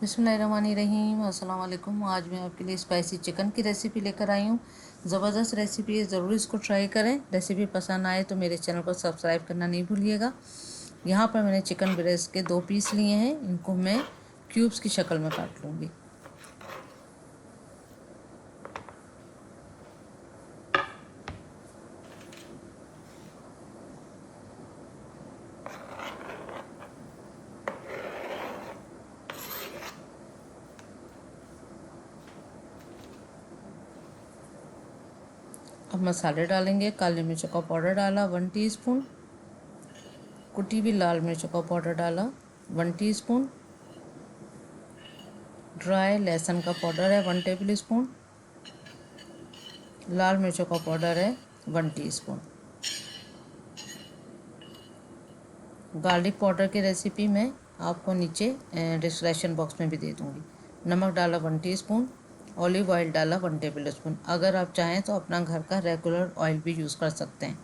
बिस्मिल्लाहिर्रहमानिर्रहीम। अस्सलाम वालेकुम। आज मैं आपके लिए स्पाइसी चिकन की रेसिपी लेकर आई हूँ। ज़बरदस्त रेसिपी है, ज़रूर इसको ट्राई करें। रेसिपी पसंद आए तो मेरे चैनल को सब्सक्राइब करना नहीं भूलिएगा। यहाँ पर मैंने चिकन ब्रेस्ट के 2 पीस लिए हैं, इनको मैं क्यूब्स की शक्ल में काट लूँगी। अब मसाले डालेंगे। काली मिर्चों का पाउडर डाला 1 टीस्पून, कुटी हुई लाल मिर्चों का पाउडर डाला 1 टीस्पून, ड्राई लहसुन का पाउडर है 1 टेबल स्पून, लाल मिर्चों का पाउडर है 1 टीस्पून। गार्लिक पाउडर की रेसिपी मैं आपको नीचे डिस्क्रिप्शन बॉक्स में भी दे दूँगी। नमक डाला 1 टीस्पून, ऑलिव ऑयल डाला 1 टेबल स्पून। अगर आप चाहें तो अपना घर का रेगुलर ऑयल भी यूज़ कर सकते हैं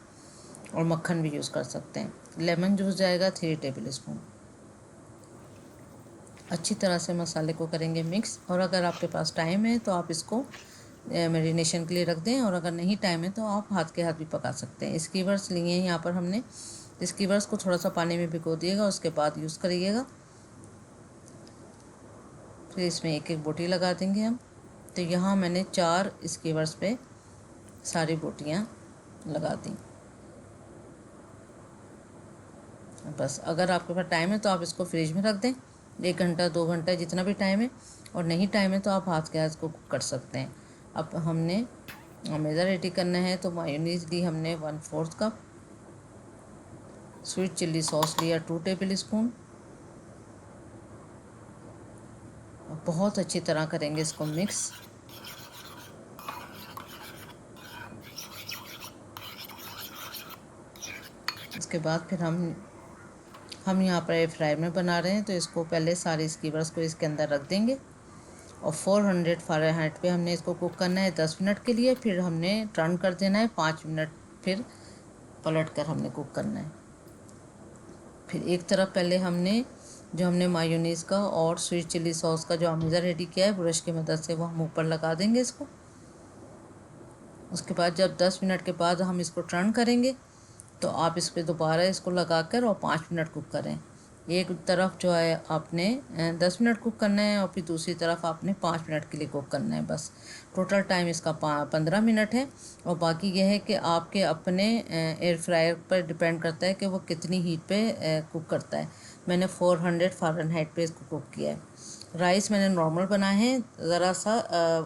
और मक्खन भी यूज़ कर सकते हैं। लेमन जूस जाएगा 3 टेबल स्पून। अच्छी तरह से मसाले को करेंगे मिक्स। और अगर आपके पास टाइम है तो आप इसको मैरिनेशन के लिए रख दें, और अगर नहीं टाइम है तो आप हाथ के हाथ भी पका सकते हैं। स्कीवर्स लिए हैं यहाँ पर हमने। स्कीवर्स को थोड़ा सा पानी में भिगो दिएगा, उसके बाद यूज़ करिएगा। फिर इसमें एक एक बोटी लगा देंगे हम। तो यहाँ मैंने 4 स्कीवर्स पे सारी बोटियाँ लगा दी। बस अगर आपके पास टाइम है तो आप इसको फ्रिज में रख दें 1 घंटा 2 घंटा, जितना भी टाइम है। और नहीं टाइम है तो आप हाथ के हाथ को कुक कर सकते हैं। अब हमने मैदा रेडी करना है, तो मायोनीज़ ली हमने 1/4 कप, स्वीट चिल्ली सॉस लिया 2 टेबल स्पून। बहुत अच्छी तरह करेंगे इसको मिक्स। इसके बाद फिर हम यहाँ पर एयर फ्रायर में बना रहे हैं, तो इसको पहले सारे स्कीवर्स को इसके अंदर रख देंगे और 400 फ़ारेनहाइट पे हमने इसको कुक करना है 10 मिनट के लिए। फिर हमने टर्न कर देना है 5 मिनट, फिर पलट कर हमने कुक करना है। फिर एक तरफ पहले हमने मायोनीज़ का और स्वीट चिल्ली सॉस का जो अमीज़ा रेडी किया है ब्रश की मदद से, वो हम ऊपर लगा देंगे इसको। उसके बाद जब 10 मिनट के बाद हम इसको टर्न करेंगे तो आप इस पर दोबारा इसको लगाकर और 5 मिनट कुक करें। एक तरफ जो है आपने 10 मिनट कुक करना है और फिर दूसरी तरफ आपने 5 मिनट के लिए कुक करना है। बस टोटल टाइम इसका 15 मिनट है। और बाकी यह है कि आपके अपने एयर फ्रायर पर डिपेंड करता है कि वो कितनी हीट पे कुक करता है। मैंने 400 फ़ारेनहाइट पे इसको कुक किया है। राइस मैंने नॉर्मल बनाए हैं, ज़रा सा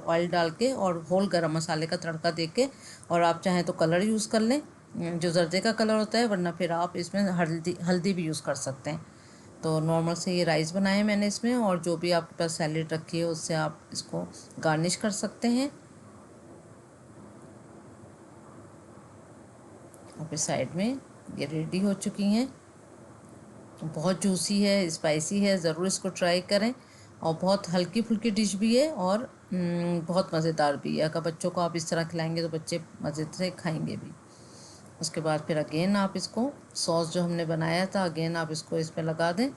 ऑयल डाल के और होल गरम मसाले का तड़का दे के। और आप चाहें तो कलर यूज़ कर लें, जो जर्दे का कलर होता है, वरना फिर आप इसमें हल्दी भी यूज़ कर सकते हैं। तो नॉर्मल से ये राइस बनाए हैं मैंने इसमें, और जो भी आपके पास सैलेड रखी है उससे आप इसको गार्निश कर सकते हैं। और फिर साइड में ये रेडी हो चुकी हैं। बहुत जूसी है, स्पाइसी है, ज़रूर इसको ट्राई करें। और बहुत हल्की फुल्की डिश भी है और बहुत मज़ेदार भी है। अगर बच्चों को आप इस तरह खिलाएंगे तो बच्चे मज़े से खाएंगे भी। उसके बाद फिर अगेन आप इसको सॉस जो हमने बनाया था, अगेन आप इसको इस पर लगा दें।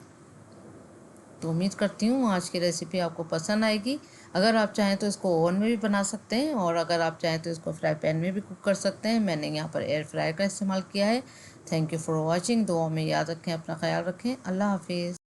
तो उम्मीद करती हूँ आज की रेसिपी आपको पसंद आएगी। अगर आप चाहें तो इसको ओवन में भी बना सकते हैं, और अगर आप चाहें तो इसको फ्राई पैन में भी कुक कर सकते हैं। मैंने यहाँ पर एयर फ्रायर का इस्तेमाल किया है। Thank you for watching. दुआ में याद रखें, अपना ख्याल रखें। अल्लाह हाफिज़।